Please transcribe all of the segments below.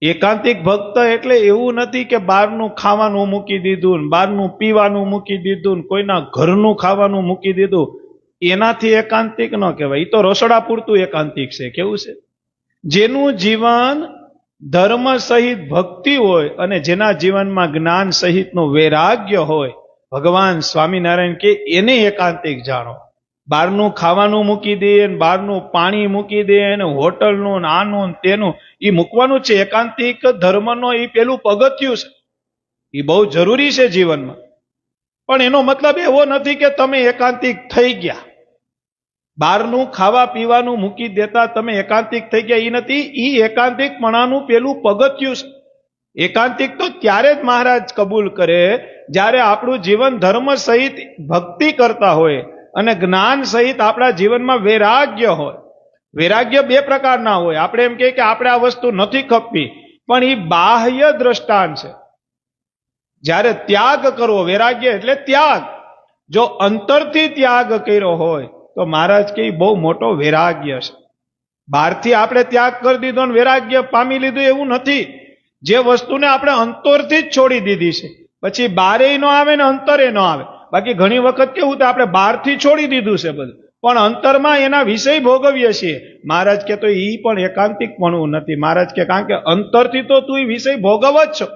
એકાંતિક ભક્ત એટલે એવું નથી કે બહારનું ખાવાનું મૂકી દીધું, બહારનું પીવાનું મૂકી દીધું, કોઈના ઘરનું ખાવાનું મૂકી દીધું, એનાથી એકાંતિક ન કહેવાય. એ તો રસોડા પૂરતું એકાંતિક છે. કેવું છે? જેનું જીવન ધર્મ સહિત ભક્તિ હોય અને જેના જીવનમાં જ્ઞાન સહિતનું વૈરાગ્ય હોય, ભગવાન સ્વામિનારાયણ કે એને એકાંતિક જાણો. બહારનું ખાવાનું મૂકી દે, બહારનું પાણી મૂકી દે, હોટલનું આનું તેનું એ મૂકવાનું છે. એકાંતિક ધર્મનો એ પેલું પગથિયું છે, એ બહુ જરૂરી છે જીવનમાં. પણ એનો મતલબ એવો નથી કે તમે એકાંતિક થઈ ગયા. બહારનું ખાવા પીવાનું મૂકી દેતા તમે એકાંતિક થઈ ગયા એ નથી. એ એકાંતિકપણાનું પેલું પગથિયું છે. એકાંતિક તો ત્યારે જ મહારાજ કબૂલ કરે જ્યારે આપણું જીવન ધર્મ સહિત ભક્તિ કરતા હોય અને જ્ઞાન સહિત આપણા જીવનમાં વૈરાગ્ય હોય. વૈરાગ્ય બે પ્રકારના હોય. આપણે એમ કહીએ કે આપણે આ વસ્તુ નથી ખપતી, પણ એ બાહ્ય દ્રષ્ટાંત છે. જ્યારે ત્યાગ કરવો, વૈરાગ્ય એટલે ત્યાગ. જો અંતરથી ત્યાગ કર્યો હોય તો મહારાજ કે બહુ મોટો વૈરાગ્ય છે. બહારથી આપણે ત્યાગ કરી દીધો ને વૈરાગ્ય પામી લીધું એવું નથી. જે વસ્તુને આપણે અંતરથી જ છોડી દીધી છે, પછી બારે ન આવે ને અંતરે ન આવે. બાકી ઘણી વખત કેવું થાય, આપણે બહારથી છોડી દીધું છે બધું, પણ અંતરમાં એના વિષય ભોગવીએ છીએ. મહારાજ કે તો એ પણ એકાંતિક પણ નથી. મહારાજ કે કારણ કે અંતરથી તો તું એ વિષય ભોગવ જ છો,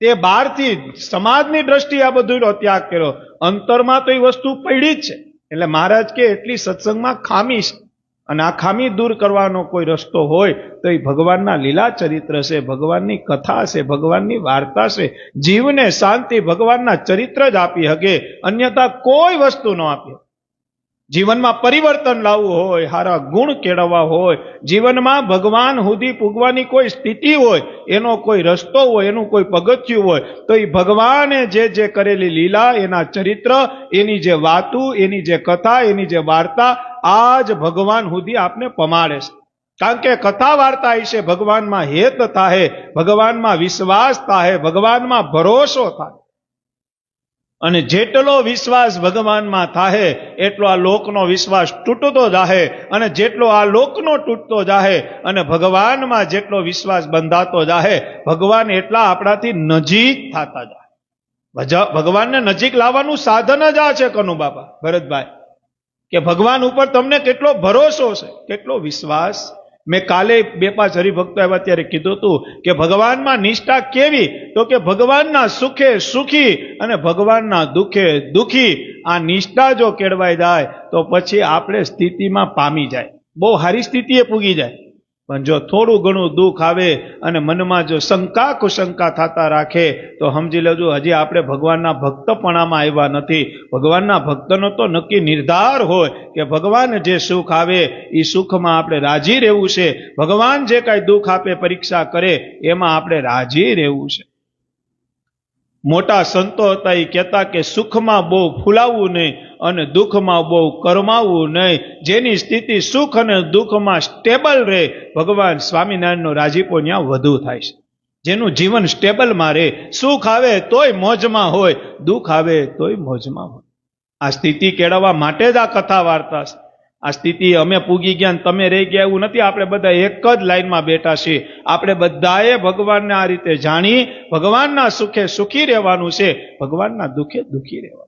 તે બહારથી સમાજની દ્રષ્ટિએ આ બધું ત્યાગ કર્યો, અંતરમાં તો એ વસ્તુ પડી જ છે. એટલે મહારાજ કે એટલી સત્સંગમાં ખામી છે, અને આ ખામી દૂર કરવાનો કોઈ રસ્તો હોય તો એ ભગવાનના લીલા ચરિત્ર છે, ભગવાનની કથા છે, ભગવાનની વાર્તા છે. જીવને શાંતિ ભગવાનના ચરિત્ર જ આપી શકે, અન્યથા કોઈ વસ્તુ ન આપે. જીવનમાં પરિવર્તન લાવવું હોય, સારા ગુણ કેળવવા હોય, જીવનમાં ભગવાન સુધી પૂગવાની કોઈ સ્થિતિ હોય, એનો કોઈ રસ્તો હોય, એનું કોઈ પગથિયું હોય, તો એ ભગવાને જે કરેલી લીલા, એના ચરિત્ર, એની જે વાતું, એની જે કથા, એની જે વાર્તા, આ જ ભગવાન સુધી આપને પમાડે છે. કારણ કે કથા વાર્તા છે ભગવાનમાં હેત થાય, ભગવાનમાં વિશ્વાસ થાય, ભગવાનમાં ભરોસો થાય. અને જેટલો વિશ્વાસ ભગવાનમાં થાય એટલો આ લોકનો વિશ્વાસ તૂટતો જાહે, અને જેટલો આ લોકનો તૂટતો જાહે અને ભગવાનમાં જેટલો વિશ્વાસ બંધાતો જાહે, ભગવાન એટલા આપણાથી નજીક થતા જાય. ભગવાનને નજીક લાવવાનું સાધન જ આ છે કનુ બાપા, ભરતભાઈ, કે ભગવાન ઉપર તમને કેટલો ભરોસો છે, કેટલો વિશ્વાસ. મેં કાલે 2-5 હરિભક્તો આવ્યા ત્યારે કીધું હતું કે ભગવાનમાં નિષ્ઠા કેવી, તો કે ભગવાનના સુખે સુખી અને ભગવાનના દુઃખે દુઃખી. આ નિષ્ઠા જો કેળવાઈ જાય તો પછી આપણે સ્થિતિમાં પામી જાય, બહુ સારી સ્થિતિએ પૂગી જાય. પણ જો થોડું ઘણું દુઃખ આવે અને મનમાં જો શંકા કુશંકા થતા રાખે તો સમજી લેજો હજી આપણે ભગવાનના ભક્તપણામાં આવ્યા નથી. ભગવાનના ભક્તનો તો નક્કી નિર્ધાર હોય કે ભગવાન જે સુખ આવે એ સુખમાં આપણે રાજી રહેવું છે, ભગવાન જે કાંઈ દુઃખ આપે, પરીક્ષા કરે, એમાં આપણે રાજી રહેવું છે. મોટા સંતો હતા એ કહેતા કે સુખમાં બહુ ફૂલાવવું નહીં અને દુઃખમાં બહુ કરમાવવું નહીં. જેની સ્થિતિ સુખ અને દુઃખમાં સ્ટેબલ રહે, ભગવાન સ્વામિનારાયણનો રાજીપો ત્યાં વધુ થાય છે. જેનું જીવન સ્ટેબલમાં રહે, સુખ આવે તોય મોજમાં હોય, દુઃખ આવે તોય મોજમાં હોય. આ સ્થિતિ કેળવવા માટે જ આ કથા વાર્તા છે. આ સ્થિતિ અમે પૂગી ગયા તમે રહી ગયા એવું નથી. આપણે બધા એક જ લાઈનમાં બેઠા છીએ. આપણે બધાએ ભગવાનને આ રીતે જાણી ભગવાનના સુખે સુખી રહેવાનું છે, ભગવાનના દુઃખે દુઃખી રહેવાનું.